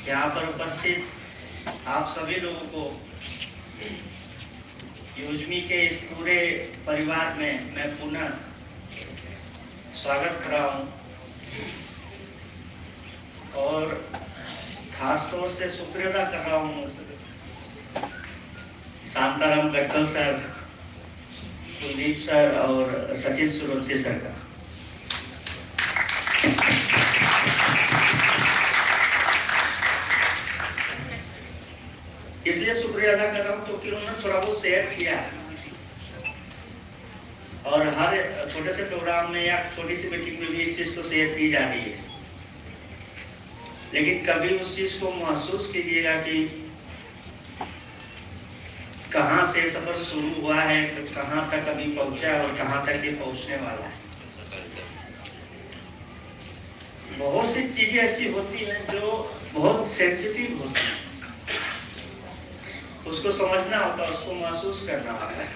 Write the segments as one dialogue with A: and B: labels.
A: यहाँ पर उपस्थित आप सभी लोगों को योजमी के इस पूरे परिवार में मैं पुनः स्वागत कर रहा हूँ और खास तौर से शुक्रिया अदा कर रहा हूँ शांताराम गटकल सर, कुलदीप सर और सचिन सूर्यवंशी सर का। इसलिए शुक्रिया अदा कर रहा हूँ क्योंकि उन्होंने थोड़ा बहुत शेयर किया और हर छोटे से प्रोग्राम में या छोटी सी मीटिंग में भी इस चीज को शेयर की जा रही है, लेकिन कभी उस चीज को महसूस कीजिएगा कि कहां से सफर शुरू हुआ है, कहां तक अभी पहुंचा और कहां तक ये पहुंचने वाला है। बहुत सी चीजें ऐसी होती हैं जो बहुत सेंसिटिव होती हैं, उसको समझना होता है, उसको महसूस करना होता है।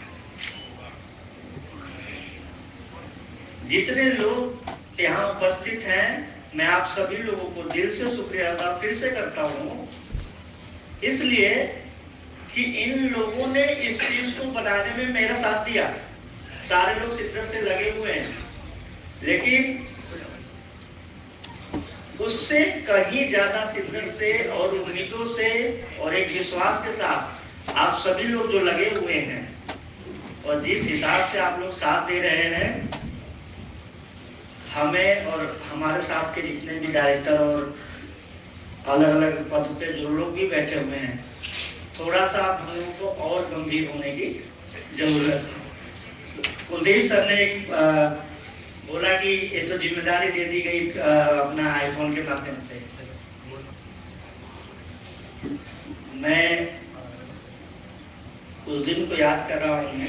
A: जितने लोग यहाँ उपस्थित हैं, मैं आप सभी लोगों को दिल से शुक्रिया अदा फिर से करता हूँ, इसलिए कि इन लोगों ने इस चीज को बनाने में मेरा साथ दिया। सारे लोग शिद्दत से लगे हुए हैं, लेकिन उससे कहीं ज्यादा शिद्दत से और उम्मीदों से और एक विश्वास के साथ आप सभी लोग जो लगे हुए हैं और जिस हिसाब से आप लोग साथ दे रहे हैं, हमें और हमारे साथ के जितने भी डायरेक्टर और अलग अलग पद पे जो लोग भी बैठे हुए हैं, थोड़ा सा आप हम लोगों को और गंभीर होने की जरूरत है। कुलदीप सर ने बोला कि ये तो जिम्मेदारी दे दी गई अपना आईफोन के माध्यम से। मैं उस दिन को याद कर रहा हूँ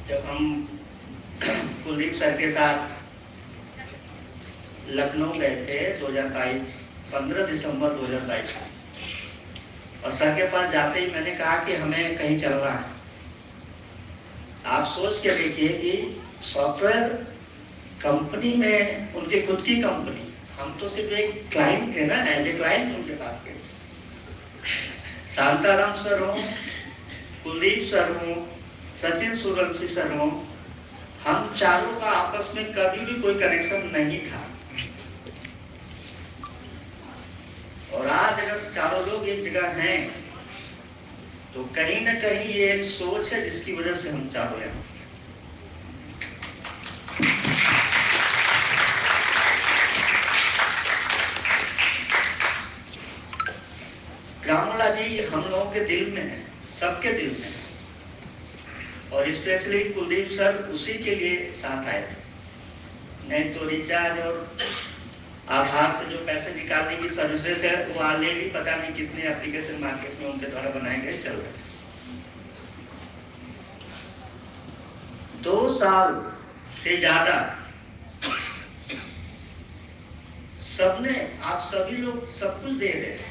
A: जब हम कुलदीप सर के साथ लखनऊ गए थे 2022, 15 दिसंबर 2022 में, और सर के पास जाते ही मैंने कहा कि हमें कहीं चलना है। आप सोच के देखिए कि सॉफ्टवेयर कंपनी में, उनकी खुद की कंपनी, हम तो सिर्फ एक क्लाइंट थे ना, एज ए क्लाइंट उनके पास गए। शांताराम सर हो, कुलदीप सर हो, सचिन सूर्यवंशी सर हो, हम चारों का आपस में कभी भी कोई कनेक्शन नहीं था, और आज अगर चारों लोग एक जगह हैं तो कहीं ना कहीं ये एक सोच है जिसकी वजह से हम चारों हैं। ग्रामोला जी हम लोगों के दिल में है, सबके दिल में है, और स्पेशली कुलदीप सर उसी के लिए साथ आए थे। नहीं तो रिचार्ज और आधार से जो पैसे निकालने की सर्विसेज है वो ऑलरेडी पता नहीं कितने एप्लीकेशन मार्केट में उनके द्वारा बनाए गए चल रहे हैं। 2 साल से ज्यादा सबने, आप सभी लोग सब कुछ दे रहे हैं,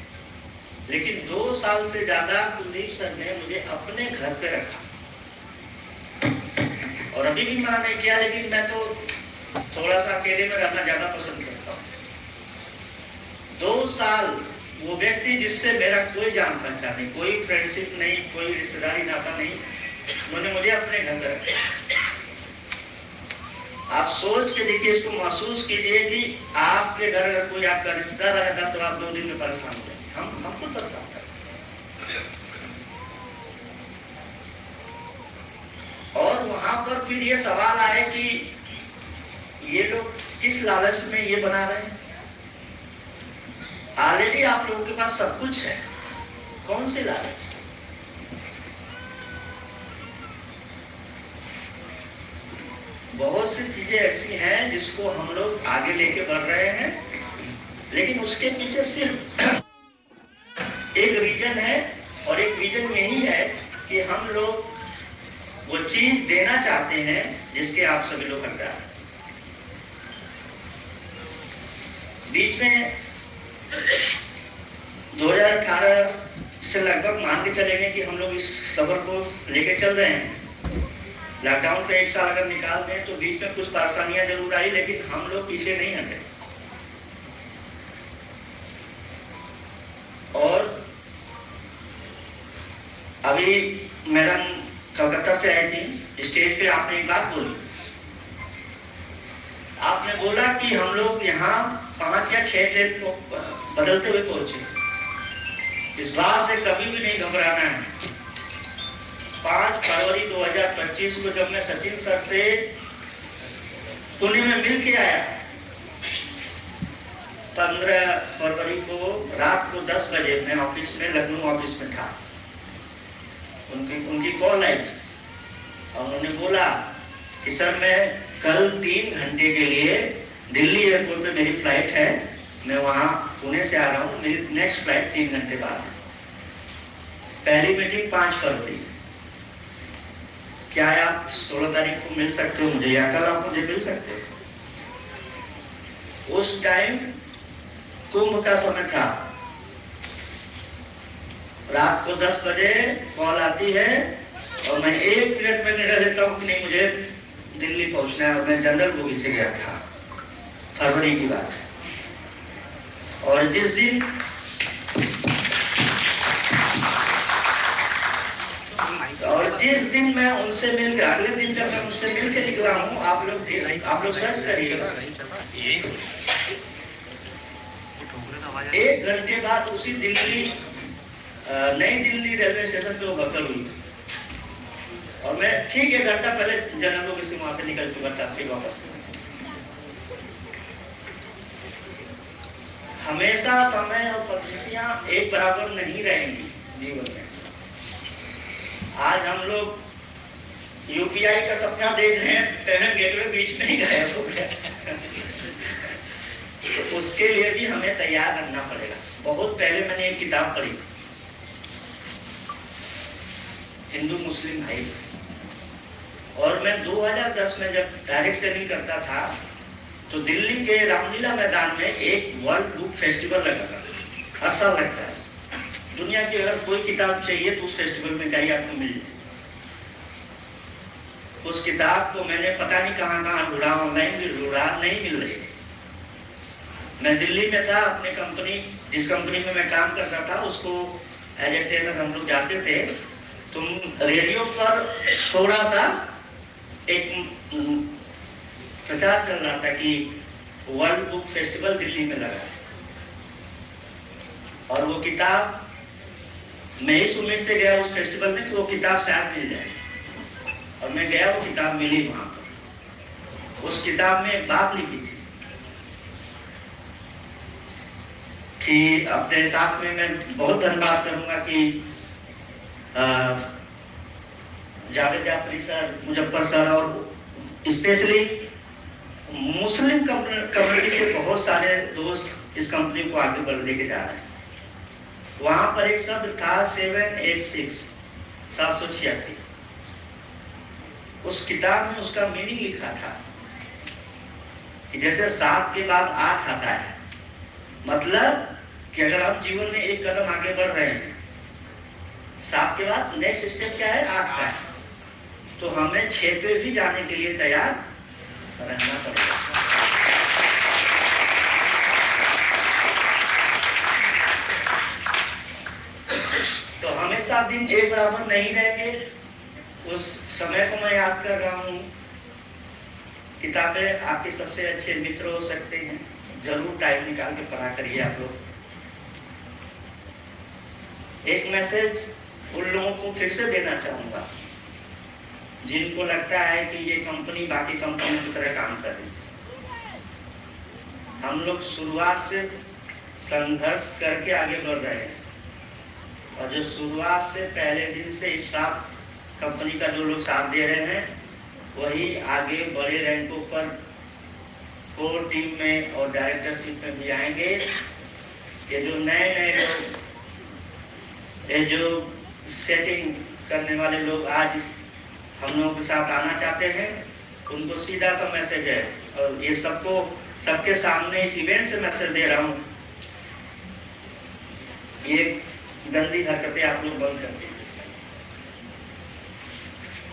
A: लेकिन 2 साल से ज्यादा कुलदीप सर ने मुझे अपने घर पे रखा, और अभी भी मना नहीं किया, लेकिन मैं तो थोड़ा सा अकेले में रहना ज्यादा पसंद करता हूँ। 2 साल वो व्यक्ति जिससे मेरा कोई जान पहचान नहीं, कोई फ्रेंडशिप नहीं, कोई रिश्तेदारी नाता नहीं, उन्होंने मुझे अपने घर पे रखा। आप सोच के देखिए, इसको महसूस कीजिए कि आपके घर अगर कोई आपका रिश्तेदार रहता तो आप 2 दिन में परेशान हो जाए। हम खुद परेशान करते, और वहां पर फिर ये सवाल आए कि ये लोग किस लालच में ये बना रहे हैं। ऑलरेडी आप लोगों के पास सब कुछ है, कौन सी लालच। बहुत सी चीजें ऐसी हैं जिसको हम लोग आगे लेके बढ़ रहे हैं, लेकिन उसके पीछे सिर्फ एक रीजन है, और एक रीजन यही है कि हम लोग वो चीज देना चाहते हैं जिसके आप सभी लोग हकदार हैं। बीच में 2018 से लगभग मान के चले गए कि हम लोग इस सफर को लेके चल रहे हैं। लॉकडाउन का 1 साल अगर निकाल दें तो बीच में कुछ परेशानियां जरूर आई, लेकिन हम लोग पीछे नहीं हटे। अभी मैडम कलकत्ता से आई थी, स्टेज पे आपने एक बात बोली, आपने बोला कि हम लोग यहाँ 5 या 6 ट्रेन को बदलते हुए पहुंचे। इस बात से कभी भी नहीं घबराना है। 5 फरवरी 2025 को जब मैं सचिन सर से पुणे में मिल के आया, 15 फरवरी को रात को 10 बजे मैं ऑफिस में, लखनऊ ऑफिस में था। उनकी कॉल आई और उन्होंने बोला कि सर मैं कल 3 घंटे के लिए दिल्ली एयरपोर्ट पे मेरी फ्लाइट है, मैं वहां पुणे से आ रहा हूँ, मेरी नेक्स्ट फ्लाइट 3 घंटे बाद है। पहली मीटिंग 5 फरवरी। क्या आप 16 तारीख को मिल सकते हो मुझे, या कल आप मुझे मिल सकते हो? उस टाइम कुंभ का समय था। रात को 10 बजे कॉल आती है और मैं 1 मिनट में निर्णय लेता हूँ कि नहीं, मुझे दिल्ली पहुंचना है। और मैं जनरल बोगी से गया था, फरवरी की बात है। और जिस दिन मैं उनसे मिलकर, अगले दिन जब मैं उनसे मिलकर निकला हूँ, आप लोग सर्च करिएगा, 1 घंटे बाद उसी दिल्ली, नई दिल्ली रेलवे स्टेशन पे वो भगदड़ हुई थी। और मैं ठीक 1 घंटा पहले जनरलों की वहां से निकल चुका था, फिर वापस। हमेशा समय और परिस्थितियां एक बराबर नहीं रहेंगी जीवन में। आज हम लोग यूपीआई का सपना देख रहे हैं, पेमेंट गेटवे बीच में ही गायब हो गया। तो उसके लिए भी हमें तैयार रहना पड़ेगा। बहुत पहले मैंने एक किताब पढ़ी थी, हिंदू मुस्लिम भाई, और मैं 2010 में जब डायरेक्ट सेलिंग करता था तो दिल्ली के रामलीला मैदान में एक वर्ल्ड बुक फेस्टिवल लगा था, हर साल लगता है। दुनिया की अगर कोई किताब चाहिए तो उस फेस्टिवल में जाइए, आपको मिल जाए। उस किताब को मैंने पता नहीं कहां ढूंढा, ऑनलाइन भी ढूंढा, नहीं मिल रही थी। मैं दिल्ली में था, अपनी कंपनी, जिस कंपनी में मैं काम करता था, उसको एज ए ट्रेनर हम लोग जाते थे। तो रेडियो पर थोड़ा सा एक प्रचार चल रहा था कि वर्ल्ड बुक फेस्टिवल दिल्ली में लगा, और वो किताब, मैं इस उम्मीद से गया उस फेस्टिवल में कि वो किताब शायद मिल जाए, और मैं गया, वो किताब मिली वहां पर। उस किताब में एक बात लिखी थी कि अपने साथ में मैं बहुत धन्यवाद करूंगा कि जावेद जाफरी सर, मुजफ्फर सर, और स्पेशली मुस्लिम कम्युनिटी से बहुत सारे दोस्त इस कंपनी को आगे बढ़ लेके जा रहे हैं। वहां पर एक शब्द था 786, 786। उस किताब में उसका मीनिंग लिखा था कि जैसे 7 के बाद 8 आता है, मतलब कि अगर हम जीवन में एक कदम आगे बढ़ रहे हैं, 7 के बाद नेक्स्ट स्टेप क्या है, 8 का है, तो हमें 6 पे भी जाने के लिए तैयार रहना पड़ेगा। तो हमेशा दिन एक बराबर नहीं रहेंगे। उस समय को मैं याद कर रहा हूँ। किताबें आपके सबसे अच्छे मित्र हो सकते हैं, जरूर टाइम निकाल के पढ़ा करिए आप लोग। एक मैसेज उन लोगों को फिर से देना चाहूंगा जिनको लगता है कि ये कंपनी बाकी कंपनियों की तरह काम कर रही है। हम लोग शुरुआत से संघर्ष करके आगे बढ़ रहे हैं, और जो शुरुआत से पहले दिन से इस साथ कंपनी का जो लोग साथ दे रहे हैं, वही आगे बड़े रैंकों पर कोर टीम में और डायरेक्टरशिप में भी आएंगे। ये जो नए लोग, ये जो सेटिंग करने वाले लोग आज हम लोगों के साथ आना चाहते हैं, उनको सीधा सा मैसेज है, और ये सबके सामने इस इवेंट से मैसेज दे रहा हूँ, ये गंदी हरकतें आप लोग बंद कर दीजिए।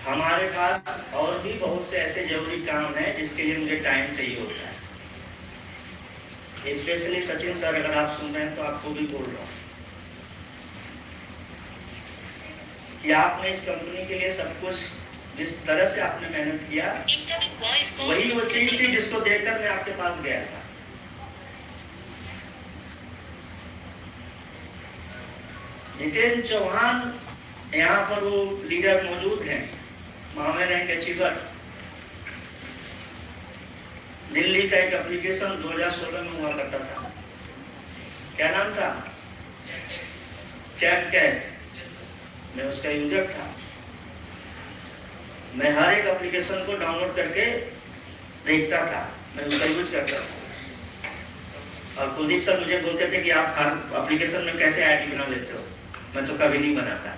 A: हमारे पास और भी बहुत से ऐसे जरूरी काम हैं जिसके लिए मुझे टाइम चाहिए होता है। स्पेशली सचिन सर, अगर आप सुन रहे हैं तो आपको भी बोल रहा हूँ कि आपने इस कंपनी के लिए सब कुछ जिस तरह से आपने मेहनत किया, वही वो चीज थी जिसको देखकर मैं आपके पास गया था। जितेंद्र चौहान यहाँ पर वो लीडर मौजूद हैं, मामे रैंक अचीवर। दिल्ली का एक एप्लीकेशन 2016 में हुआ करता था, क्या नाम था? Chat cash. मैं उसका यूजर था। मैं हर एक एप्लीकेशन को डाउनलोड करके देखता था, मैं उसका यूज करता था। और कुलदीप सर मुझे बोलते थे कि आप हर एप्लीकेशन में कैसे आईडी बना लेते हो? मैं तो कभी नहीं बनाता।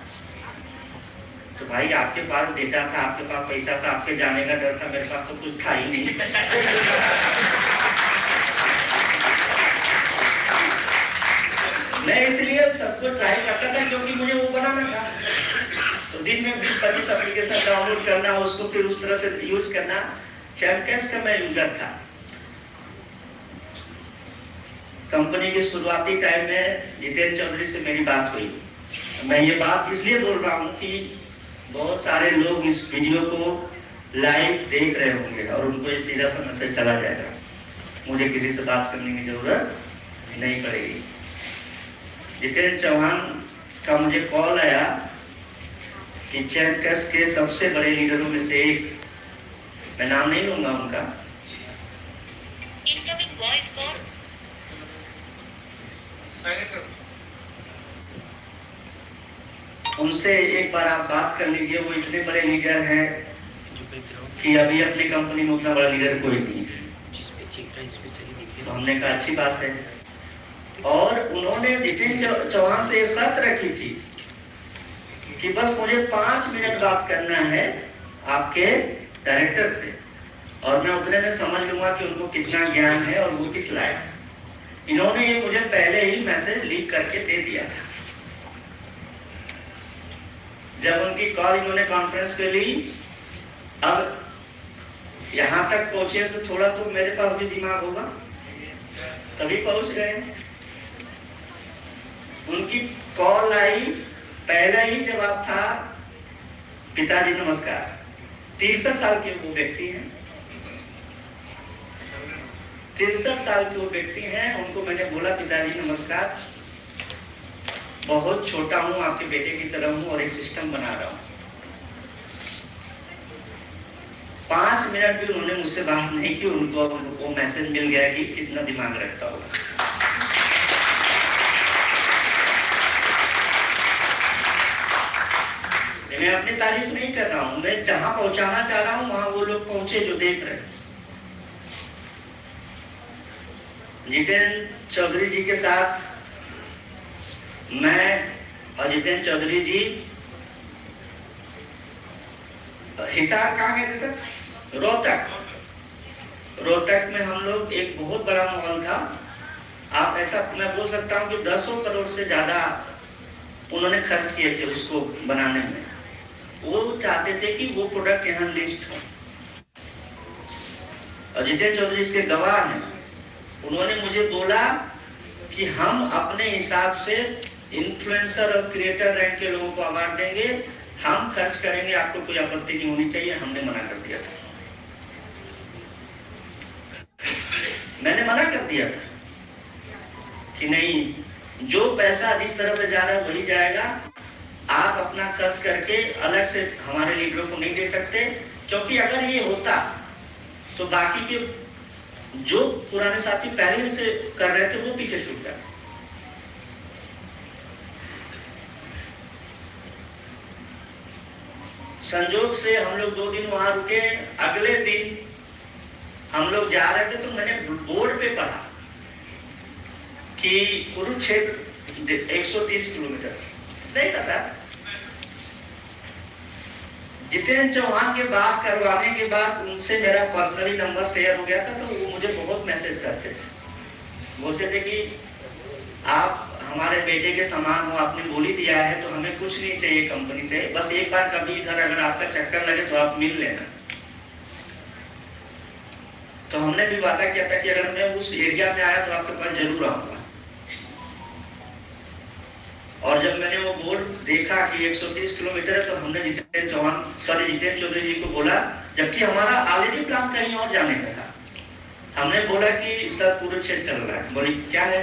A: तो भाई आपके पास डेटा था, आपके पास पैसा था, आपके जाने का डर था, मेरे पास तो कुछ था ही नहीं। मैं इसलिए सबको ट्राई करता था क्योंकि मुझे वो बनाना था। तो दिन में 20-25 एप्लीकेशन डाउनलोड करना, उसको फिर उस तरह से यूज करना। चैमकैश का मैं यूजर था। कंपनी के शुरुआती टाइम में जितेंद्र चौधरी से मेरी बात हुई। मैं ये बात इसलिए बोल रहा हूँ कि बहुत सारे लोग इस वीडियो को लाइव देख रहे होंगे और उनको ये सीधा सा मैसेज चला जाएगा, मुझे किसी से बात करने की जरूरत नहीं पड़ेगी। जितेंद्र चौहान का मुझे कॉल आया कि चैमकैश के सबसे बड़े लीडरों में से एक, मैं नाम नहीं लूंगा उनका, उनसे एक बार आप बात कर लीजिए। वो इतने बड़े लीडर हैं कि अभी अपनी कंपनी में उतना बड़ा लीडर कोई नहीं है। तो हमने कहा अच्छी बात है। और उन्होंने जितेंद्र चौहान से ये शर्त रखी थी कि बस मुझे 5 मिनट बात करना है आपके डायरेक्टर से, और मैं उतने में समझ लूंगा कि उनको कितना ज्ञान है और वो किस लायक है। इन्होंने ये मुझे पहले ही मैसेज लीक करके दे दिया था। जब उनकी कॉल इन्होंने कॉन्फ्रेंस पे ली, अब यहां तक पहुंचे तो थोड़ा तो मेरे पास भी दिमाग होगा, तभी पहुंच गए। उनकी कॉल आई, पहला ही जवाब था पिताजी नमस्कार। 63 साल के वो व्यक्ति हैं, 63 साल के वो व्यक्ति हैं। उनको मैंने बोला पिताजी नमस्कार, बहुत छोटा हूं, आपके बेटे की तरह हूं और एक सिस्टम बना रहा हूं। 5 मिनट भी उन्होंने मुझसे बात नहीं की, उनको वो मैसेज मिल गया कि कितना दिमाग रखता होगा। मैं अपनी तारीफ नहीं कर रहा हूं, मैं जहां पहुंचाना चाह रहा हूं वहां वो लोग पहुंचे जो देख रहे हैं। जितेंद्र चौधरी जी के साथ मैं और जितेंद्र चौधरी जी, हिसार कहाँ गए थे सर? रोहतक में हम लोग, एक बहुत बड़ा मॉल था। आप ऐसा मैं बोल सकता हूँ कि 10 करोड़ से ज्यादा उन्होंने खर्च किए थे उसको बनाने में। वो चाहते थे कि वो प्रोडक्ट यहाँ लिस्ट हो, और जितेंद्र चौधरी इसके गवाह हैं। उन्होंने मुझे बोला कि हम अपने हिसाब से इन्फ्लुएंसर और क्रिएटर रैंक के लोगों को अवार्ड देंगे, हम खर्च करेंगे, आपको कोई आपत्ति नहीं होनी चाहिए। हमने मना कर दिया था, मैंने मना कर दिया था कि नहीं, जो पैसा जिस तरह से जा रहा है वही जाएगा। आप अपना खर्च करके अलग से हमारे लीडरों को नहीं दे सकते, क्योंकि अगर ये होता तो बाकी के जो पुराने साथी पहले से कर रहे थे वो पीछे छूट जाते। संजोग से हम लोग 2 दिन वहां रुके। अगले दिन हम लोग जा रहे थे तो मैंने बोर्ड पे पढ़ा कि कुरुक्षेत्र 130 किलोमीटर नहीं था सर। जितेंद्र चौहान के बात करवाने के बाद उनसे मेरा पर्सनली नंबर शेयर हो गया था, तो वो मुझे बहुत मैसेज करते थे, बोलते थे कि आप हमारे बेटे के समान हो, आपने बोली दिया है तो हमें कुछ नहीं चाहिए कंपनी से, बस एक बार कभी इधर अगर आपका चक्कर लगे तो आप मिल लेना। तो हमने भी वादा किया था कि अगर मैं उस एरिया में आया तो आपके पास जरूर आऊंगा। और जब मैंने वो बोर्ड देखा कि 130 किलोमीटर है, तो हमने जितेंद्र चौधरी जी को बोला, जबकि हमारा ऑलरेडी प्लान कहीं और जाने का था। हमने बोला कि सर कुरुक्षेत्र चल रहा है। बोली क्या है,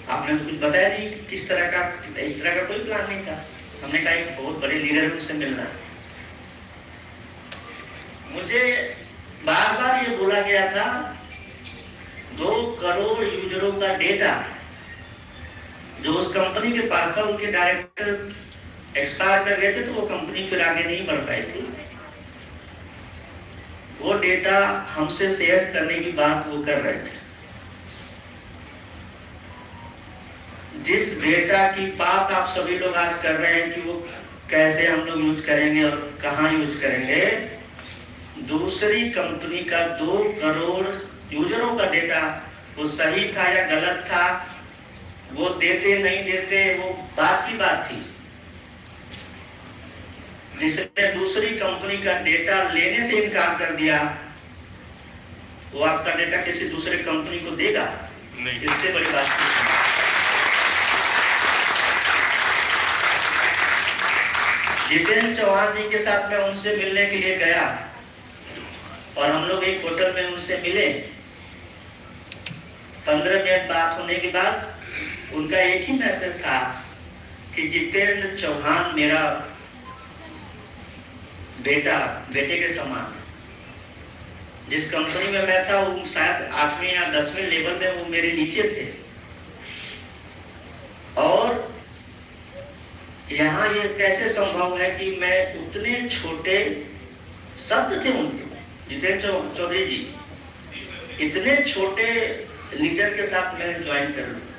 A: आपने तो कुछ बताया नहीं, किस तरह का, इस तरह का कोई प्लान नहीं था। हमने कहा एक बहुत बड़े लीडर से मिलना है। मुझे बार बार ये बोला गया था 2 करोड़ यूजरों का डेटा जो उस कंपनी के पास था, उनके डायरेक्टर एक्सपायर कर गए थे, तो वो कंपनी फिर आगे नहीं बढ़ पाई थी। वो डेटा हमसे शेयर करने की बात वो कर रहे थे। जिस डेटा की बात आप सभी लोग आज कर रहे हैं कि वो कैसे हम लोग यूज करेंगे और कहां यूज करेंगे, दूसरी कंपनी का 2 करोड़ यूजरों का डेटा वो सही था या गलत था, वो देते नहीं देते वो बात की बात थी। जिसने दूसरी कंपनी का डेटा लेने से इनकार कर दिया, वो आपका डेटा किसी दूसरे कंपनी को देगा नहीं। इससे बड़ी बात नहीं। जितेंद्र चौहान जी के साथ मैं उनसे मिलने के लिए गया और हम लोग एक होटल में उनसे मिले। 15 मिनट बात होने के बाद उनका एक ही मैसेज था कि जितेंद्र चौहान मेरा बेटे के समान। जिस कंपनी में मैं था वो शायद 8वें या 10वें लेवल में वो मेरे नीचे थे, और यहाँ ये कैसे संभव है कि मैं उतने छोटे शब्द थे उनके, जितेंद्र चौधरी जी इतने छोटे लीडर के साथ मैं ज्वाइन कर लूं।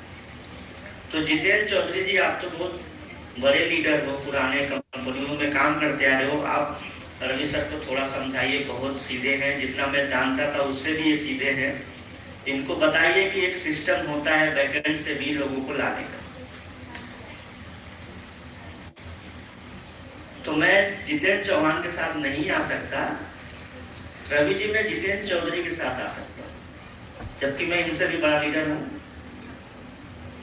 A: तो जितेंद्र चौधरी जी आप तो बहुत बड़े लीडर हो, पुराने कंपनियों में काम करते आ रहे हो, आप रवि सर को थोड़ा समझाइए, बहुत सीधे हैं, जितना मैं जानता था उससे भी ये सीधे हैं। इनको बताइए कि एक सिस्टम होता है बैकएंड से भी लोगों को लाने का। तो मैं जितेंद्र चौहान के साथ नहीं आ सकता, रवि जी मैं जितेंद्र चौधरी के साथ आ सकता हूँ, जबकि मैं इनसे भी बड़ा लीडर हूँ।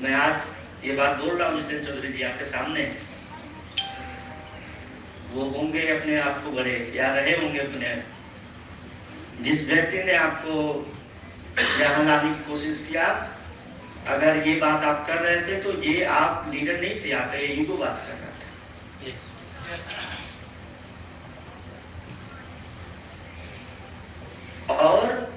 A: मैं आज ये बात बोल रहा हूँ जितेंद्र चौधरी जी आपके सामने, वो होंगे अपने आप को बड़े या रहे होंगे अपने। जिस व्यक्ति ने आपको यहाँ लाने की कोशिश किया, अगर ये बात आप कर रहे थे तो ये आप लीडर नहीं थे, आप ये ईगो बात कर रहा था। और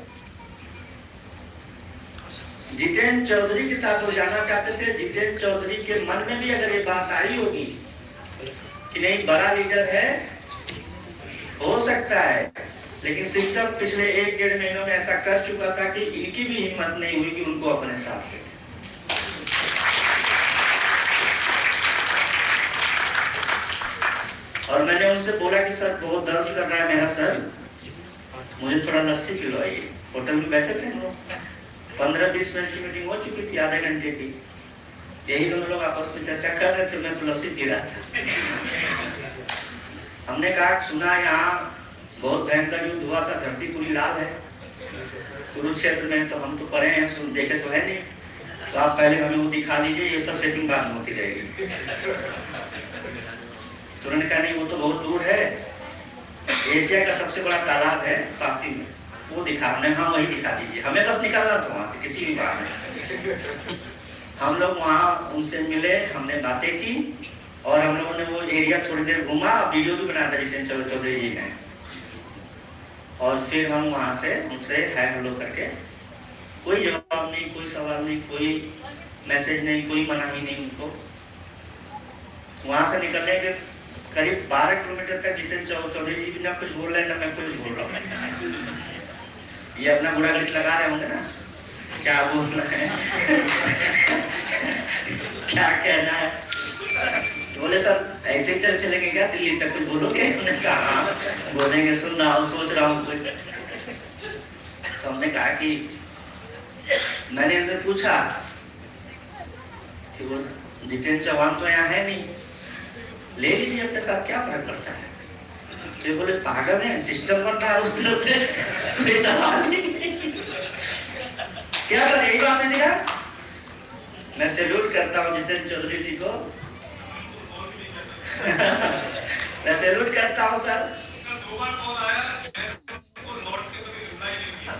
A: जितेंद्र चौधरी के साथ वो जाना चाहते थे। जितेंद्र चौधरी के मन में भी अगर ये बात आई होगी कि नहीं बड़ा लीडर है, हो सकता है, लेकिन सिस्टम पिछले 1-1.5 महीनों में ऐसा कर चुका था कि इनकी भी हिम्मत नहीं हुई कि उनको अपने साथ ले। और मैंने उनसे बोला कि सर बहुत दर्द कर रहा है मेरा सर, मुझे थोड़ा लस्सी पिलवाइए। होटल में बैठे थे हम लोग, 15-20 मिनट की मीटिंग हो चुकी थी, आधे घंटे की। यही दोनों लोग आपस में चर्चा कर रहे थे, मैं तो लस्सी पी रहा था। हमने कहा सुना यहाँ बहुत भयंकर युद्ध हुआ था, धरती पूरी लाल है कुरुक्षेत्र में, तो हम तो पढ़े हैं, सुन देखे तो है नहीं, तो आप पहले हमें वो दिखा दीजिए, ये सब सेटिंग बाद में होती रहेगी। तो उन्होंने कहा नहीं वो तो बहुत दूर है, एशिया का सबसे बड़ा तालाब है काशी में, वो दिखा। हमने हाँ वही दिखा दीजिए, हमें बस निकलना था वहां से किसी भी बात में। हम लोग वहाँ उनसे मिले, हमने बातें की और हम लोगों ने वो एरिया थोड़ी देर घूमा, वीडियो भी बनाया था जितेंद्र चौधरी जी ने। और फिर हम वहाँ से उनसे है हेलो करके, कोई जवाब नहीं, कोई सवाल नहीं, कोई मैसेज नहीं, कोई मनाही नहीं उनको। वहाँ से निकलने के करीब 12 किलोमीटर तक जितेंद्र चौधरी जी भी ना कुछ बोल रहे हैं ना मैं कुछ बोल रहा हूँ। ये अपना बुरा गीत लगा रहे होंगे ना, क्या बोलना है क्या कहना है। तो बोले सर ऐसे चल चलेंगे क्या, दिल्ली तक कुछ बोलोगे? हमने कहा बोलेंगे, सुन रहा हूँ, सोच रहा हूँ कुछ। तो हमने कहा कि मैंने इनसे पूछा कि वो जितेंद्र चौहान तो यहाँ है नहीं, ले लीजिए अपने साथ, क्या फर्क पड़ता है। तो ये बोले पागल है, सिस्टम बन रहा है उस तरह से, कोई सवाल नहीं। क्या सर यही बात है? मैं सैल्यूट करता हूँ जितेंद्र चौधरी जी को मैं सैल्यूट करता हूँ सर।
B: 2 बार कॉल आया, तो नोट के कभी रिप्लाई नहीं किया।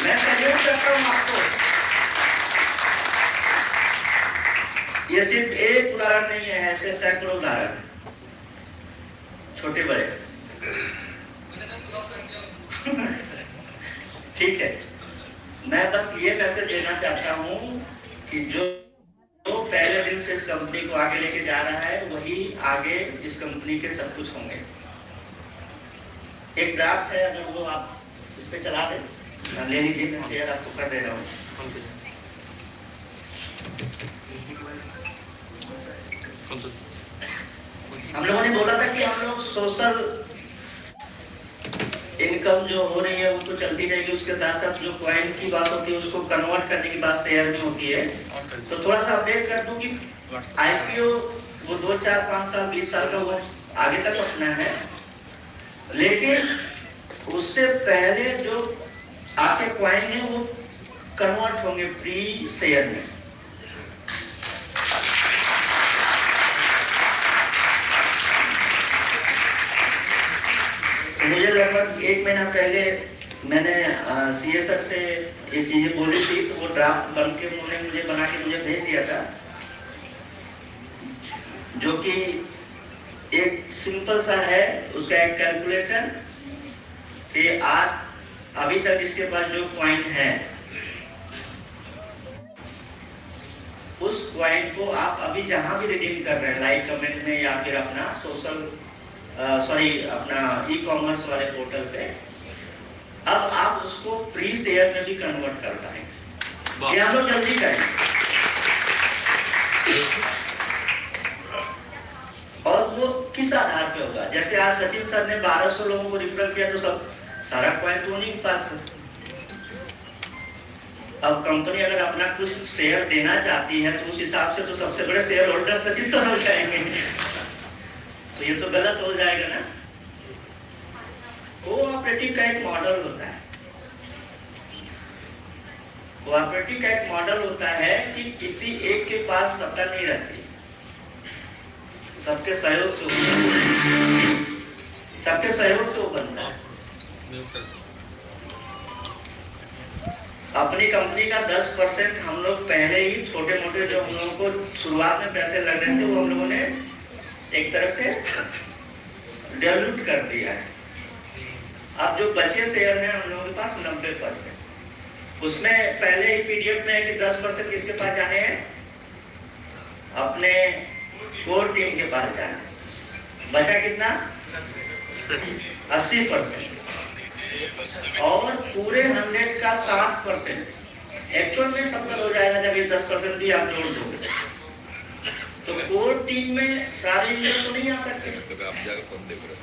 A: मैं सैल्यूट करता हूँ आपको। ये सिर्फ एक उदाहरण नहीं है, ऐसे सैकड़ों उदाहरण, छोटे बड़े। ठीक है, मैं बस ये मैसेज देना चाहता हूँ कि जो पहले दिन से इस कंपनी को आगे लेके जा रहा है, वही आगे इस कंपनी के सब कुछ होंगे। एक ड्राफ्ट है, अगर वो आप इस पे चला दें, ले लीजिए, मैं शेयर आपको कर दे रहा हूँ। हम लोगों ने बोला था कि हम लोग सोशल इनकम जो हो रही है वो तो चलती रहेगी, उसके साथ साथ जो क्वाइन की बात होती है उसको कन्वर्ट करने की बात शेयर में होती है। तो थोड़ा सा अपडेट कर दूं कि आईपीओ वो 2, 4, 5 साल 20 साल का वो आगे तक अपना है, लेकिन उससे पहले जो आपके क्वाइन है वो कन्वर्ट होंगे प्री शेयर में। तो मुझे लगभग 1 महीना पहले मैंने सीए सर से ये चीजें बोली थी, तो वो ड्राफ्ट बन के उन्होंने मुझे बना के मुझे भेज दिया था, जो कि एक सिंपल सा है, उसका एक कैलकुलेशन कि आज अभी तक इसके पास जो क्वाइन है उस क्वाइन को आप अभी जहां भी रिडीम कर रहे हैं, लाइक कमेंट में या फिर अपना सोशल अपना ई कॉमर्स वाले पोर्टल पे, अब आप उसको प्री शेयर में भी कन्वर्ट कर पाएंगे। ये हम लोग जल्दी करेंगे। और वो किस आधार पे होगा? जैसे आज सचिन सर ने 1200 लोगों को रिफर किया, तो सब सारा पॉइंट तो नहीं पास है। अब कंपनी अगर अपना कुछ शेयर देना चाहती है तो उस हिसाब से तो सबसे बड़े शेयर होल्डर सचिन सर हो जाएंगे, तो ये तो गलत हो जाएगा ना। कोऑपरेटिव का एक मॉडल होता है, कोऑपरेटिव का एक मॉडल होता है कि किसी एक के पास सत्ता नहीं रहती, सबके सहयोग से वो बनता है। अपनी कंपनी का 10% हम लोग पहले ही छोटे मोटे जो हम लोगों को शुरुआत में पैसे लग रहे थे वो हम लोगों ने एक तरह से डाइल्यूट कर दिया है। अब जो बचे शेयर हैं हम लोगों के पास 90%, उसमें पहले ही पीडीएफ में है कि 10% किसके पास जाने हैं, अपने कोर टीम के पास जाना है। बचा कितना? 80%। और पूरे 100 का 60% एक्चुअल में 70 हो जाएगा जब ये 10% भी आप जोड़ दोगे। तो कोर टीम में सारे यूजर तो नहीं आ सकते, तो आप जाकर कौन देख रहे हो?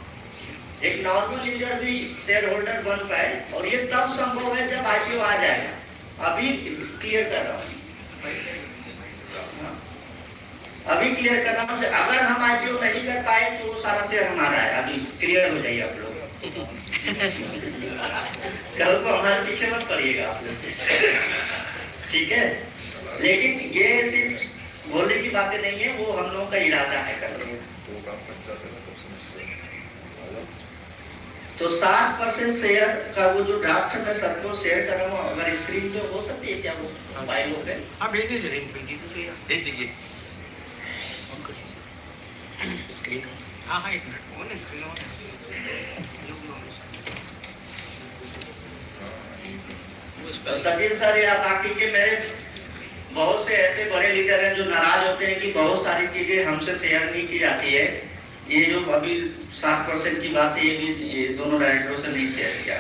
A: एक नॉर्मल यूजर भी शेयर होल्डर बन पाए, और ये तब संभव है जब आईपीओ आ जाएगा। अभी क्लियर कर रहा हूँ, अभी क्लियर कर रहा हूँ। अगर हम आईपीओ नहीं कर पाए तो वो सारा शेयर हमारा है। अभी क्लियर हो जाइए आप लोग, कल को हमारे पीछे मत पड़िएगा आप लोग, ठीक है। लेकिन ये सिर्फ बोलने की बातें नहीं है, वो हम लोगों का इरादा है करने। तो 60% शेयर का वो जो ड्राफ्ट मैं सबको शेयर कर रहा हूँ, अगर स्क्रीन पे हो सकती है क्या वो फाइलों पे? हाँ भेज दीजिए, भेज दीजिए स्क्रीन। हाँ हाँ, एक मिनट, ऑन स्क्रीन ऑन। तो सचिन सर या बाकी के मेरे बहुत से ऐसे बड़े लीडर हैं जो नाराज होते हैं कि बहुत सारी चीजें हमसे शेयर नहीं की जाती है। ये जो अभी 60% की बात है, ये भी ये दोनों डायरेक्टरों से नहीं शेयर किया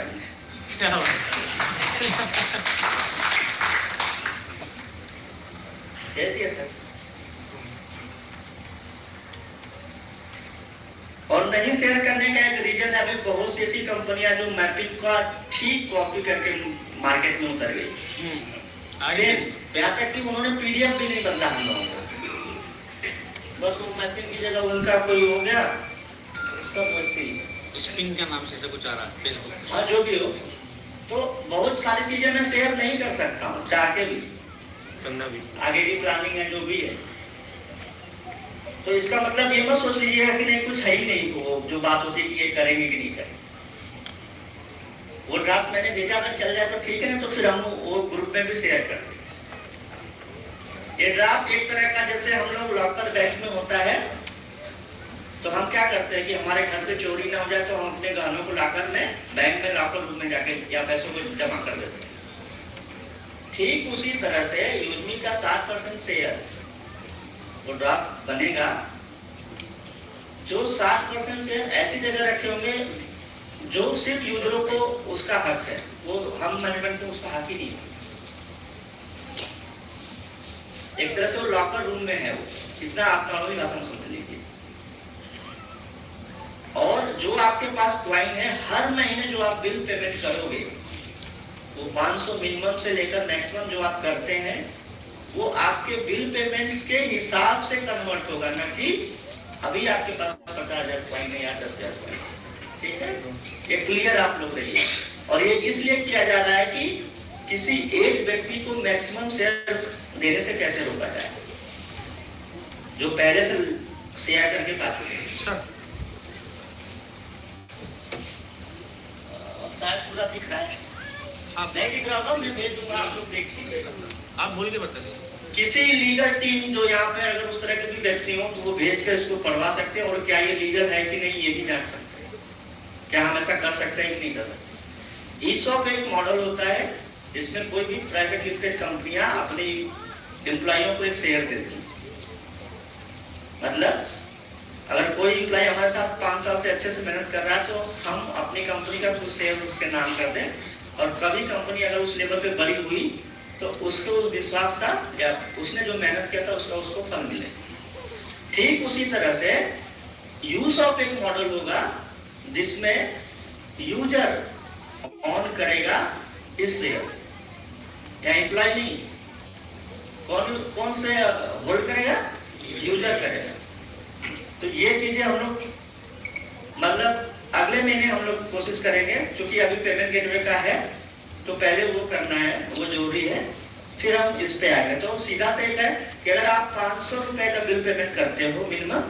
A: कह दिया सर। और नहीं शेयर करने का एक रीजन है, अभी बहुत सी ऐसी कंपनियां जो मैपिंग का ठीक कॉपी करके मार्केट में उतर गई। यहाँ तक कि उन्होंने पीडीएफ भी नहीं बदला हम लोगों को, बस वो मैपिंग की जगह उनका कोई हो गया, सब वैसे ही स्पिन के नाम से कुछ आ रहा है फेसबुक। हाँ जो भी हो, तो बहुत सारी चीजें मैं शेयर नहीं कर सकता हूँ चाह के भी।
C: करना भी,
A: आगे की प्लानिंग है जो भी है। तो इसका मतलब ये मत सोच लीजिएगा कि नहीं कुछ है ही नहीं, वो जो बात होती है कि ये करेंगे कि नहीं करेंगे। वो ड्राफ्ट मैंने भेजा, अगर चल जाए तो ठीक है ना, तो फिर हम वो ग्रुप में भी शेयर कर दें। ये ड्राफ्ट एक तरह का जैसे हम लोग लॉकर बैंक में होता है, तो हम क्या करते हैं कि हमारे घर पे चोरी ना हो जाए तो हम अपने गहनों को लॉकर में, बैंक में लॉकर रूम में जाके या पैसों को जमा कर देते हैं। ठीक उसी तरह से यूजमी का 7% शेयर वो ड्राफ्ट बनेगा, जो 7% शेयर ऐसी जगह रखे होंगे जो सिर्फ यूजरों को उसका हक है, वो हम मैनेजमेंट को उसका हक ही नहीं है। एक तरह से वो लॉकर रूम में है, वो इतना आप नॉर्मली भाषा में समझ लीजिए। और जो आपके पास क्वाइन है, हर महीने जो आप बिल पेमेंट करोगे वो 500 मिनिमम से लेकर मैक्सिमम जो आप करते हैं वो आपके बिल पेमेंट्स के हिसाब से कन्वर्ट होगा, ना कि अभी आपके पास 50,000 क्वाइन है या 10,000 क्वाइन। ठीक है, ये क्लियर आप लोग रहिए। और ये इसलिए किया जा रहा है कि किसी एक व्यक्ति को मैक्सिमम शेयर देने से कैसे रोका जाए, जो पहले से शेयर करके पा चुके हैं। शायद पूरा दिख रहा है, आप नहीं दिख रहा होगा, मैं भेज दूंगा, आप लोग देखिए।
C: आप बोल के बता दीजिए।
A: किसी लीगल टीम जो यहाँ पे अगर उस तरह के भी व्यक्ति हो तो वो भेज कर इसको पढ़वा सकते हैं, और क्या ये लीगल है कि नहीं ये भी जान सकते हैं, क्या हम ऐसा कर सकते हैं कि नहीं कर सकते। ईसॉप एक मॉडल होता है जिसमें कोई भी प्राइवेट लिमिटेड कंपनियां अपनी एम्प्लॉइयों को एक शेयर देती हैं। मतलब अगर कोई एम्प्लॉय हमारे साथ 5 साल से अच्छे से मेहनत कर रहा है तो हम अपनी कंपनी का कुछ शेयर उसके नाम कर दें, और कभी कंपनी अगर उस लेवल पे बड़ी हुई तो उसको उस विश्वास का या उसने जो मेहनत किया था उसका उसको फल मिले। ठीक उसी तरह से यूज ऑफ एक मॉडल होगा जिसमें यूजर ऑन करेगा इस शेयर, या एम्प्लॉय नहीं, कौन से होल्ड करेगा, यूजर करेगा। तो ये चीजें हम लोग मतलब अगले महीने हम लोग कोशिश करेंगे, क्योंकि अभी पेमेंट गेटवे का है तो पहले वो करना है, वो जरूरी है, फिर हम इस पे आएंगे। तो सीधा से है कि अगर आप 500 रुपए का बिल पेमेंट करते हो मिनिमम,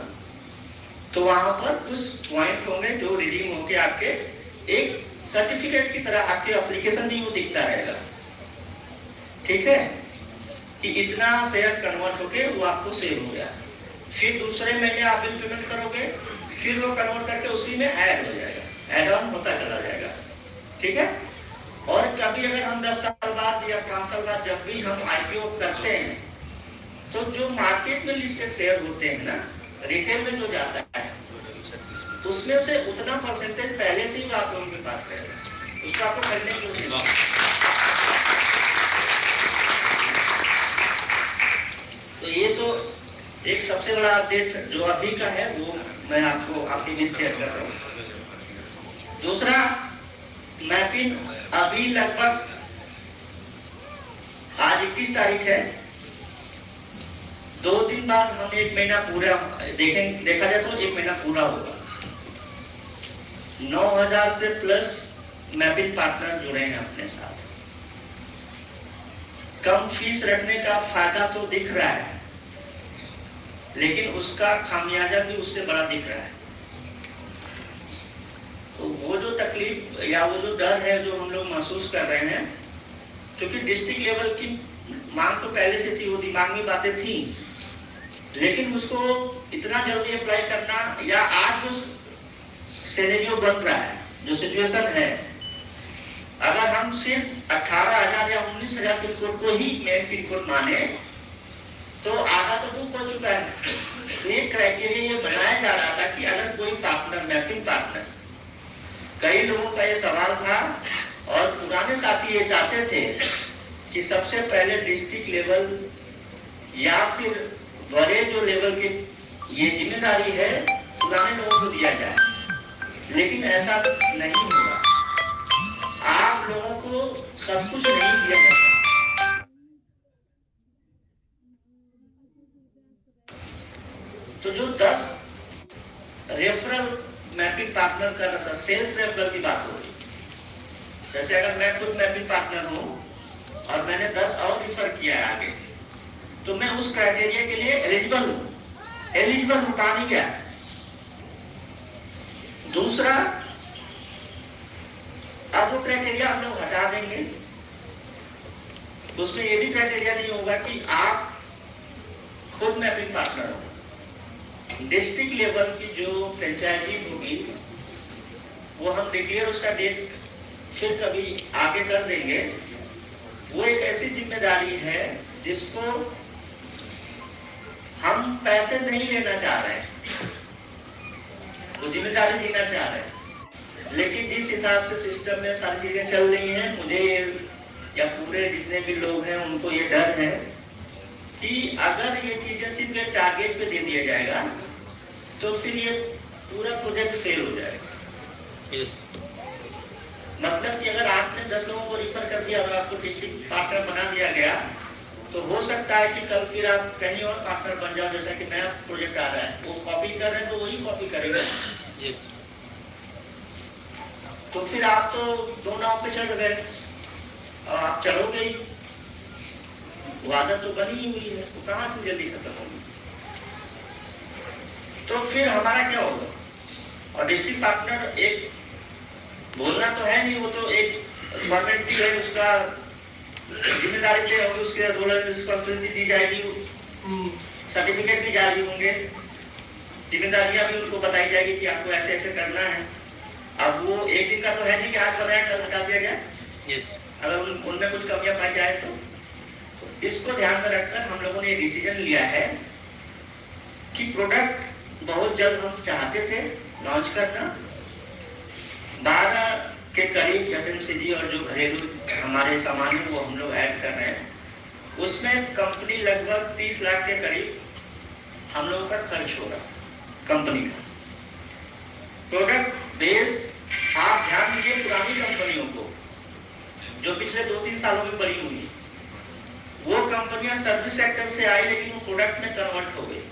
A: तो वहां पर कुछ पॉइंट होंगे जो रिडीम होके आपके एक सर्टिफिकेट की तरह आपके एप्लीकेशन में वो दिखता रहेगा। ठीक है, कि इतना शेयर कन्वर्ट होके वो आपको सेव हो गया। फिर दूसरे महीने आप बिल पेमेंट करोगे, फिर वो कन्वर्ट करके उसी में ऐड हो जाएगा, ऐड ऑन होता चला जाएगा। ठीक है, और कभी अगर हम 10 साल बाद या 5 साल बाद जब भी हम आईपीओ करते हैं, तो जो मार्केट में लिस्टेड शेयर होते हैं ना, रिटेल में जो जाता है, उसमें से उतना परसेंटेज पहले से ही आप लोगों के पास रहेगा, उसको आपको खरीदने की जरूरत नहीं। तो ये तो एक सबसे बड़ा अपडेट जो अभी का है वो मैं आपको आपके बीच शेयर कर रहा हूँ। दूसरा, मैपिंग अभी लगभग आज 21 तारीख है, 2 दिन बाद हम 1 महीना पूरा देखा जाए तो 1 महीना पूरा होगा। 9,000 से प्लस मैपिंग पार्टनर जुड़े हैं अपने साथ। कम फीस रखने का फायदा तो दिख रहा है, लेकिन उसका खामियाजा भी उससे बड़ा दिख रहा है। तो वो जो तकलीफ या वो जो डर है जो हम लोग महसूस कर रहे हैं, क्योंकि डिस्ट्रिक्ट लेवल की मांग तो पहले से थी, वो दिमाग में बातें थी, लेकिन उसको इतना जल्दी अप्लाई करना, या आज जो सिनेरियो बन रहा है, जो सिचुएशन है, अगर हम सिर्फ 18,000 या 19,000 पिन कोड को ही मेन पिन कोड माने तो आधा तो बुक हो चुका है। तो एक क्राइटेरिया ये बनाया जा रहा था कि अगर कोई पार्टनर, मैपिंग पार्टनर, कई लोगों का ये सवाल था और पुराने साथी ये चाहते थे कि सबसे पहले डिस्ट्रिक्ट लेवल या फिर बड़े जो लेवल के ये जिम्मेदारी है पुराने लोगों को दिया जाए, लेकिन ऐसा नहीं होगा। आप लोगों को सब कुछ नहीं दिया जाता। तो जो 10 रेफरल मैपिंग पार्टनर कर रहा था, सेल्फ रेफरल की बात हो रही। जैसे अगर मैं खुद मैपिंग पार्टनर हूं और मैंने 10 और रिफर किया है आगे, तो मैं उस क्राइटेरिया के लिए एलिजिबल हूं, एलिजिबल हूं, कहा नहीं गया। दूसरा, अब वो क्राइटेरिया हम लोग हटा देंगे, उसमें ये भी क्राइटेरिया नहीं होगा कि आप खुद मैपिंग पार्टनर हो। डिस्ट्रिक्ट लेवल की जो फ्रेंचाइजी होगी वो हम डिक्लेयर उसका डेट फिर कभी आगे कर देंगे। वो एक ऐसी जिम्मेदारी है जिसको हम पैसे नहीं लेना चाह रहे हैं, वो जिम्मेदारी देना चाह रहे हैं। लेकिन जिस हिसाब से सिस्टम में सारी चीजें चल रही हैं, मुझे या पूरे जितने भी लोग हैं उनको ये डर है कि अगर ये चीजें सिर्फ एक टारगेट पे दे दिया जाएगा तो फिर ये पूरा प्रोजेक्ट फेल हो जाएगा।
C: यस।
A: मतलब कि अगर आपने 10 लोगों को रिफर कर दिया और आपको डिस्ट्रिक्ट पार्टनर बना दिया गया तो हो सकता है कि कल फिर आप कहीं और पार्टनर बन जाओ, जैसा कि नया प्रोजेक्ट आ रहा है, वो कॉपी कर रहे हैं तो वही कॉपी करेगा।
C: यस।
A: तो फिर आप तो दो नाव पे चढ़ गए और आप चलोगे ही, वो आदत तो बनी ही हुई है, तो कहाँ से जल्दी खत्म होगी। तो फिर हमारा क्या होगा? और डिस्ट्रिक्ट पार्टनर एक बोलना तो है नहीं, वो तो एक फॉर्मेलिटी है, उसका जिम्मेदारी तय होगी, उसके रोल एंड रिस्पांसिबिलिटी दी जाएगी, सर्टिफिकेट भी जारी होंगे, जिम्मेदारियां भी उनको बताई जाएगी कि आपको ऐसे ऐसे करना है। अब वो एक दिन का तो है नहीं कि आज बनाया कल हटा दिया जाए।
C: यस।
A: अगर उनमें कुछ कमियां पाई जाए तो इसको ध्यान में रखकर हम लोगों ने ये डिसीजन लिया है कि प्रोडक्ट बहुत जल्द हम चाहते थे लॉन्च करना। 12 के करीब एफएमसीजी और जो घरेलू हमारे सामान है वो हम लोग ऐड कर रहे हैं। उसमें कंपनी लगभग 30 लाख के करीब हम लोगों का खर्च होगा कंपनी का। प्रोडक्ट बेस आप ध्यान दीजिए, पुरानी कंपनियों को जो पिछले 2-3 सालों में बड़ी हुई, वो कंपनियां सर्विस सेक्टर से आई लेकिन वो प्रोडक्ट में कन्वर्ट हो गई,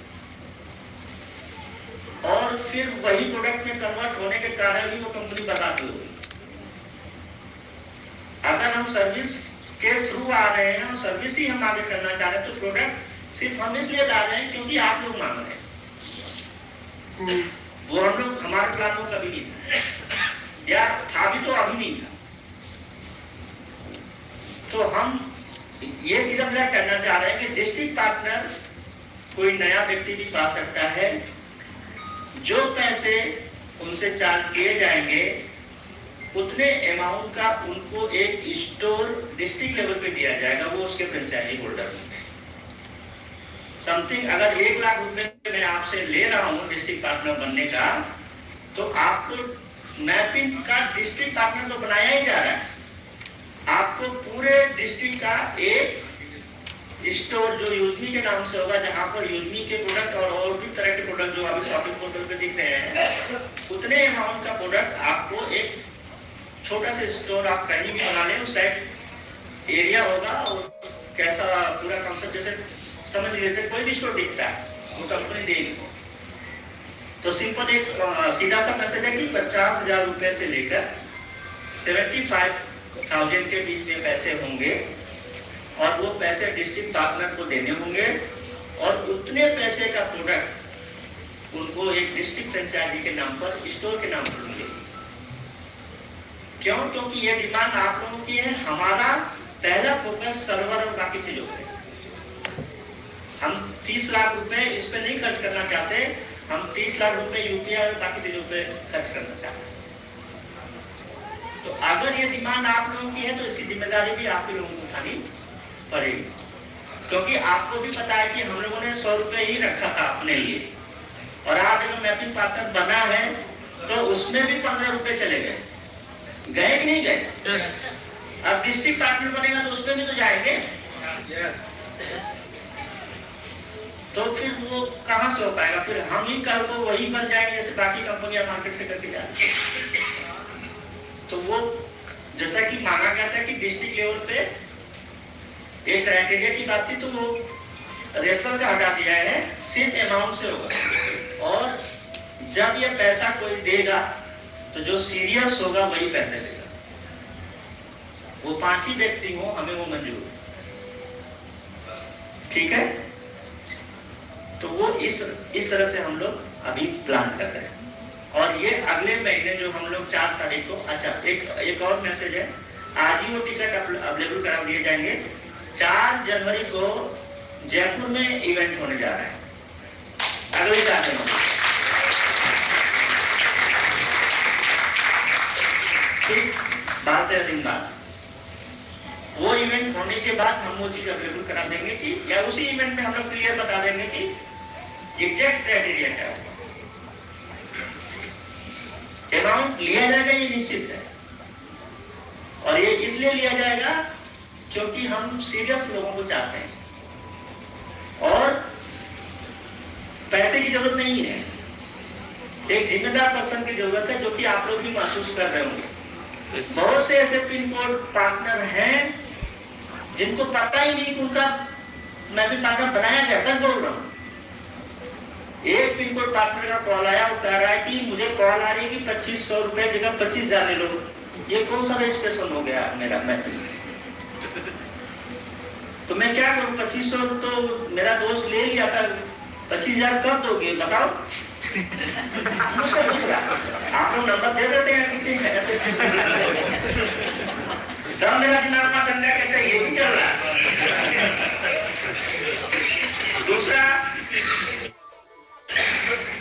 A: और फिर वही प्रोडक्ट में कन्वर्ट होने के कारण ही वो कंपनी बर्बाद हो गई। अगर हम सर्विस के थ्रू आ रहे हैं और सर्विस ही हम आगे करना चाह रहे हैं तो प्रोडक्ट सिर्फ हम इसलिए डाल रहे हैं क्योंकि आप लोग मांग रहे हैं। वो हम लोग, हमारे प्लान में कभी नहीं था, या था भी तो अभी नहीं था। तो हम ये सीधा सीधा कहना चाह रहे हैं कि डिस्ट्रिक्ट पार्टनर कोई नया व्यक्ति भी पा सकता है। जो पैसे उनसे चार्ज किए जाएंगे उतने अमाउंट का उनको एक स्टोर डिस्ट्रिक्ट लेवल पे दिया जाएगा, वो उसके फ्रेंचाइजी होल्डर होंगे। समथिंग अगर 1 लाख रुपए मैं आपसे ले रहा हूं डिस्ट्रिक्ट पार्टनर बनने का, तो आपको मैपिंग का डिस्ट्रिक्ट पार्टनर तो बनाया ही जा रहा है। आपको पूरे डिस्ट्रिक्ट का एक स्टोर जो यूजमी के नाम से होगा, जहां पर यूजमी के प्रोडक्ट और भी तरह के प्रोडक्ट जो अभी शॉपिंग पोर्टल पे दिख रहे हैं, उतने अमाउंट का प्रोडक्ट आपको एक छोटा सा स्टोर आप कहीं भी बना लें, उसका एक एरिया होगा और कैसा पूरा कॉन्सेप्ट, जैसे समझ लीजिए जैसे कोई भी स्टोर दिखता है वो कंपनी देगी। तो सिंपल एक सीधा सा मैसेज है कि 50,000 रुपए से लेकर 75,000 के बीच में पैसे होंगे और वो पैसे डिस्ट्रिक्ट पार्टनर को देने होंगे, और उतने पैसे का प्रोडक्ट उनको एक डिस्ट्रिक्ट फ्रेंचाइजी के नाम पर, स्टोर के नाम पर मिलेगी। क्यों? क्योंकि ये डिमांड आप लोगों की है। हमारा पहला फोकस सर्वर और बाकी चीजों पे। हम 30 लाख रुपए इस पे नहीं खर्च करना चाहते, हम 30 लाख रुपए यूपीआई और बाकी चीजों पे खर्च करना चाहते हैं। तो अगर ये डिमांड आप लोगों की है तो इसकी जिम्मेदारी भी आप लोगों को उठानी पड़ेगी, क्योंकि आपको भी पता है कि हम लोगों ने 100 रुपए ही रखा था अपने लिए, और आज अगर मैपिंग पार्टनर बना है तो उसमें भी 15 रुपए चले गए, गए कि नहीं गए?
C: यस।
A: अब डिस्ट्रिक्ट पार्टनर बनेगा तो उसमें भी तो जाएंगे।
B: यस।
A: तो फिर वो कहां से हो पाएगा? फिर हम ही कल को वही बन जाएंगे जैसे बाकी कंपनियां मार्केट से करके जा रही हैं। तो वो जैसा कि मांगा गया था कि डिस्ट्रिक्ट लेवल पे एक क्राइटेरिया की बात थी, तो वो रेफरल का हटा दिया है, सिर्फ अमाउंट से होगा। और जब ये पैसा कोई देगा तो जो सीरियस होगा वही पैसे देगा। वो 5 ही व्यक्ति हो, हमें वो मंजूर है। ठीक है। तो वो इस तरह से हम लोग अभी प्लान कर रहे हैं। और ये अगले महीने जो हम लोग 4 तारीख को, अच्छा एक और मैसेज है, आज ही वो टिकट अवेलेबल करा दिए जाएंगे। 4 जनवरी को जयपुर में इवेंट होने जा रहा है, अगले 4 जनवरी। ठीक 12-13 दिन बाद वो इवेंट होने के बाद हम वो चीज अवेलेबल करा देंगे कि, या उसी इवेंट में हम लोग क्लियर बता देंगे कि एग्जैक्ट क्राइटेरिया क्या होगा। अमाउंट लिया जाएगा ये निश्चित है, और ये इसलिए लिया जाएगा क्योंकि हम सीरियस लोगों को चाहते हैं और पैसे की जरूरत नहीं है, एक जिम्मेदार पर्सन की जरूरत है, जो कि आप लोग भी महसूस कर रहे होंगे। बहुत से ऐसे पिन कोड पार्टनर हैं जिनको पता ही नहीं कि उनका मैं भी पार्टनर बनाया कैसा, बोल रहा हूं। एक पिन कोड पार्टनर का कॉल आया, वो कह रहा है कि मुझे कॉल आ रही है कि 2500 रुपए जगह 25,000 ले लो। ये कौन सा रजिस्ट्रेशन हो गया मेरा? मैं तो मैं क्या करूं? 2500 तो मेरा दोस्त ले लिया था, 25,000 कब दोगे बताओ? आप लोग नंबर दे देते हैं किसी ऐसे। तब मेरा दिमाग में करने का ये भी चल रहा है। दूसरा,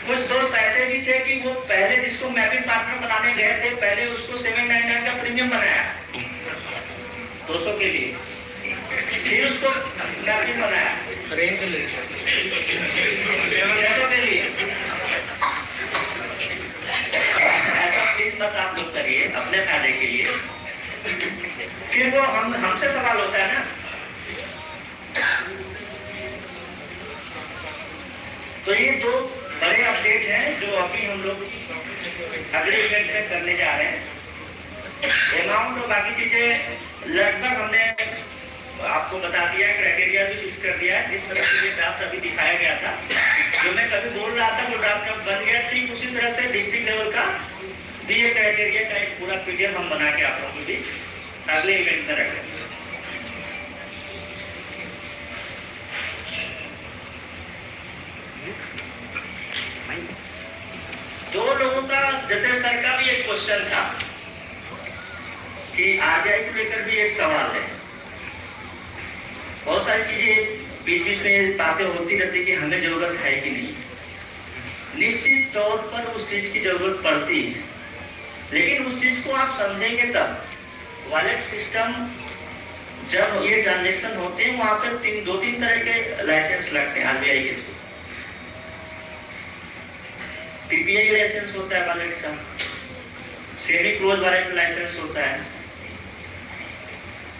A: कुछ दोस्त ऐसे भी थे कि वो पहले जिसको मैपिंग पार्टनर बनाने गए थे, पहले उसको 799 का प्रीमियम बनाया 200 के लिए, फिर उसको मैपिंग बनाया 600 के लिए। ऐसा प्लीज मत आप लोग करिए अपने फायदे के लिए, फिर वो हमसे सवाल होता है ना। तो ये 2 बड़े अपडेट हैं जो अभी हम लोग अगले इवेंट में करने जा रहे हैं। अमाउंट और बाकी चीजें लगभग हमने आपको बता दिया, क्राइटेरिया भी फिक्स कर दिया है। जिस तरह से ये ड्राफ्ट अभी दिखाया गया था, जो मैं कभी बोल रहा था, वो ड्राफ्ट अब बन गया। ठीक उसी तरह से डिस्ट्रिक्ट लेवल का भी ये क्राइटेरिया का एक पूरा पीडीएफ हम बना के आप लोगों को भी अगले इवेंट में रखेंगे। दो लोगों का, जैसे सर का भी एक क्वेश्चन था कि आरबीआई को लेकर भी एक सवाल है। बहुत सारी चीजें बीच बीच में बातें होती रहती कि हमें जरूरत है कि नहीं। निश्चित तौर पर उस चीज की जरूरत पड़ती है, लेकिन उस चीज को आप समझेंगे तब। वॉलेट सिस्टम जब ये ट्रांजैक्शन होते हैं, वहां पे 2-3 तरह के लाइसेंस लगते हैं आरबीआई के थ्रू। पीपीआई लाइसेंस होता है वॉलेट का, सेमी क्लोज वॉलेट लाइसेंस होता है।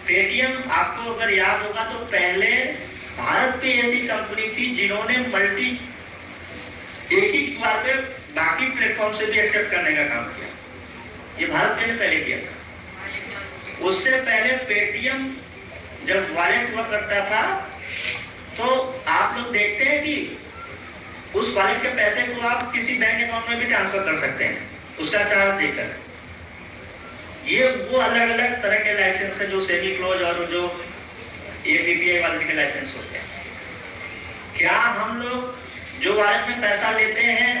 A: पेटीएम, आपको अगर याद होगा तो पहले भारत पे ऐसी कंपनी थी जिन्होंने एक ही बार पे बाकी प्लेटफॉर्म से भी एक्सेप्ट करने का काम किया। ये भारत पे ने पहले किया था। उससे पहले पेटीएम जब वॉलेट हुआ करता था, तो आप लोग देखते हैं कि उस वॉलेट के पैसे को आप किसी बैंक अकाउंट में भी ट्रांसफर कर सकते हैं, उसका चार्ज देकर। ये वो अलग अलग तरह के लाइसेंस है जो सेमी क्लोज और जो पीपीआई वॉलेट के लाइसेंस होते हैं। क्या हम लोग जो वॉलेट में पैसा लेते हैं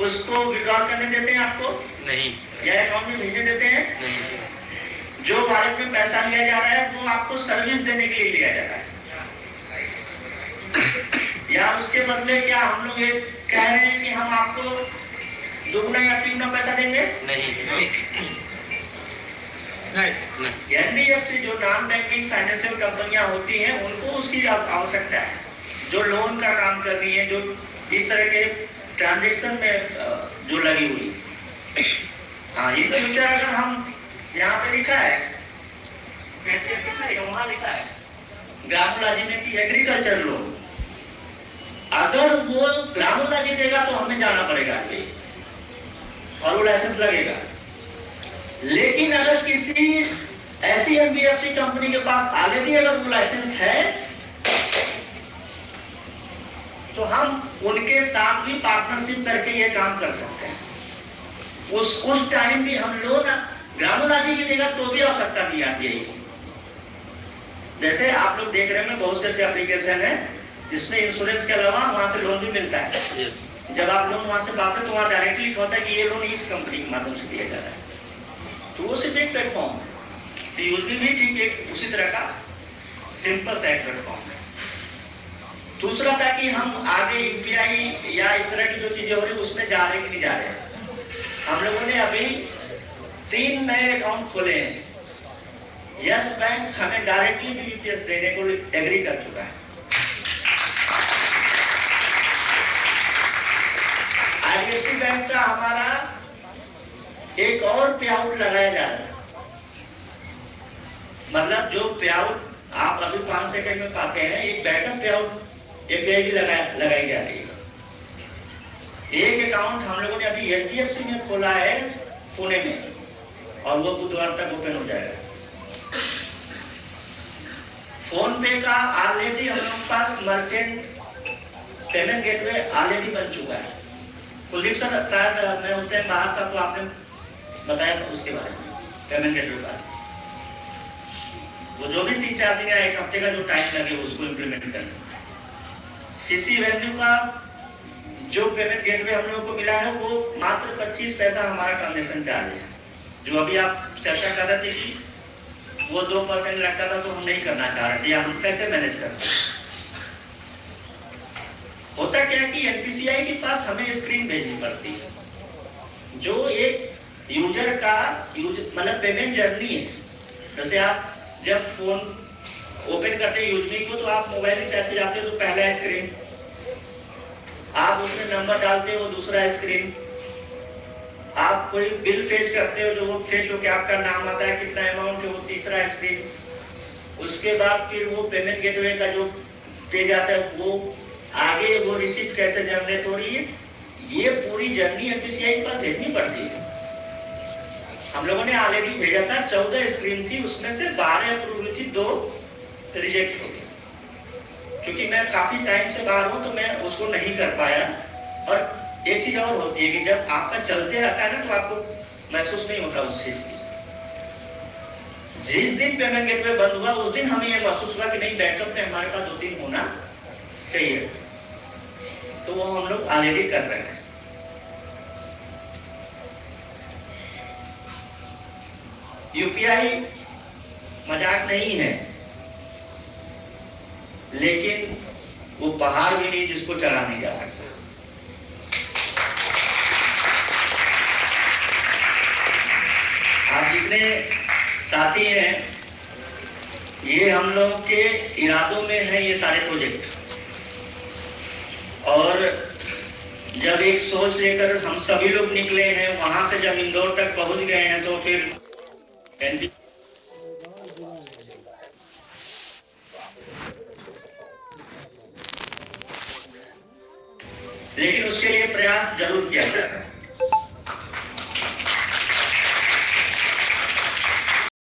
A: उसको विड्रॉल करने देते हैं आपको? नहीं। या अकाउंट में भेजने देते हैं? नहीं। जो वॉलेट में पैसा लिया जा रहा है वो आपको सर्विस देने के लिए लिया जा रहा है, या उसके बदले क्या हम लोग ये कह रहे हैं कि हम आपको 2 या 3 पैसा देंगे? नहीं। एनबीएफसी जो नॉन बैंकिंग फाइनेंशियल कंपनियां होती हैं, उनको उसकी आवश्यकता है, जो लोन का काम कर रही है, जो इस तरह के ट्रांजैक्शन में जो लगी हुई। हाँ, इन फ्यूचर अगर हम यहाँ पे लिखा है, वहाँ लिखा है ग्रामोलॉजी में कि एग्रीकल्चर लोन, अगर वो ग्रामोलॉजी देगा तो हमें जाना पड़ेगा और वो लाइसेंस लगेगा। लेकिन अगर किसी ऐसी एनबीएफसी कंपनी के पास ऑलरेडी अगर वो लाइसेंस है, तो हम उनके साथ भी पार्टनरशिप करके ये काम कर सकते हैं। उस टाइम भी हम लोग ग्रामोलॉजी भी देगा तो भी आवश्यकता नहीं आती है। जैसे आप लोग देख रहे हैं, बहुत से ऐसे एप्लीकेशन है जिसमें इंश्योरेंस के अलावा वहां से लोन भी मिलता है।
C: यस
A: जब आप लोन वहां से पाते तो वहां डायरेक्टली लिखा होता है कि ये लोन इस कंपनी के माध्यम से दिया जा रहा है। तो वो सिर्फ एक प्लेटफॉर्म है। यूजली भी ठीक एक उसी तरह का सिंपल सा एक प्लेटफॉर्म है। दूसरा था कि हम आगे यूपीआई या इस तरह की जो चीजें हो रही उसमें जा रहे कि नहीं जा रहे। हम लोगों ने अभी 3 नए अकाउंट खोले हैं। यस बैंक हमें डायरेक्टली भी यूपीएस देने को एग्री कर चुका है। आईडीएफसी बैंक का हमारा एक और पे आउट लगाया जा रहा है। मतलब जो पे आउट आप अभी 5 सेकंड में पाते हैं, एक बैकअप पे आउट एपीआई भी लगाई जा रही है। एक अकाउंट हम लोगों ने अभी एचडीएफसी में खोला है पुणे में, और वो बुधवार तक ओपन हो जाएगा। फोन पे का ऑलरेडी हम लोग पास मर्चेंट पेमेंट गेटवे ऑलरेडी बन चुका है। कुलदीप सर शायद मैं उस टाइम बाहर था तो आपने बताया था उसके बारे में, पेमेंट गेटवे का वो जो भी 3-4 दिन या 1 हफ्ते का जो टाइम लगे उसको इम्प्लीमेंट करने। सीसी रेवेन्यू का जो पेमेंट गेटवे हम लोगों को मिला है वो मात्र 25 पैसा हमारा ट्रांजेक्शन चार्ज है। जो अभी आप चर्चा कर रहे थे कि वो 2% लगता था तो हम नहीं करना चाह रहे थे, या हम कैसे मैनेज करते। होता क्या कि एनपीसीआई के पास हमें स्क्रीन भेजनी पड़ती है जो एक यूजर का मतलब पेमेंट जर्नी है। जैसे आप जब फोन ओपन करते हैं यूजली को तो आप मोबाइल रिचार्ज पे जाते हो तो पहला स्क्रीन, आप उसमें नंबर डालते हो दूसरा स्क्रीन, आप कोई बिल फेच करते हो जो वो फेच होकर आपका नाम आता है कितना अमाउंट है वो तीसरा स्क्रीन, उसके बाद फिर वो पेमेंट गेटवे का जो पेज आता है वो आगे वो रिसीप्ट कैसे जनरेट हो रही है, ये पूरी जर्नी एनपीसीआई पर देखनी पड़ती है। हम लोगों ने ऑलरेडी भेजा था, 14 स्क्रीन थी, उसमें से 12 अप्रूव हुई थी, 2 रिजेक्ट हो गई। क्योंकि मैं काफी टाइम से बाहर हूं तो मैं उसको नहीं कर पाया। और एक चीज और होती है कि जब आपका चलते रहता है ना तो आपको महसूस नहीं होता उस चीज की। जिस दिन पेमेंट गेटवे बंद हुआ उस दिन हमें यह महसूस हुआ कि नहीं बैकअप में हमारे पास 2-3 होना चाहिए। तो वो हम लोग ऑलरेडी कर रहे हैं। यूपीआई मजाक नहीं है, लेकिन वो पहाड़ भी नहीं जिसको चढ़ा नहीं जा सकता। आप जितने साथी हैं, ये हम लोग के इरादों में है ये सारे प्रोजेक्ट। और जब एक सोच लेकर हम सभी लोग निकले हैं, वहां से जब इंदौर तक पहुंच गए हैं तो फिर लेकिन उसके लिए प्रयास जरूर किया जाएगा।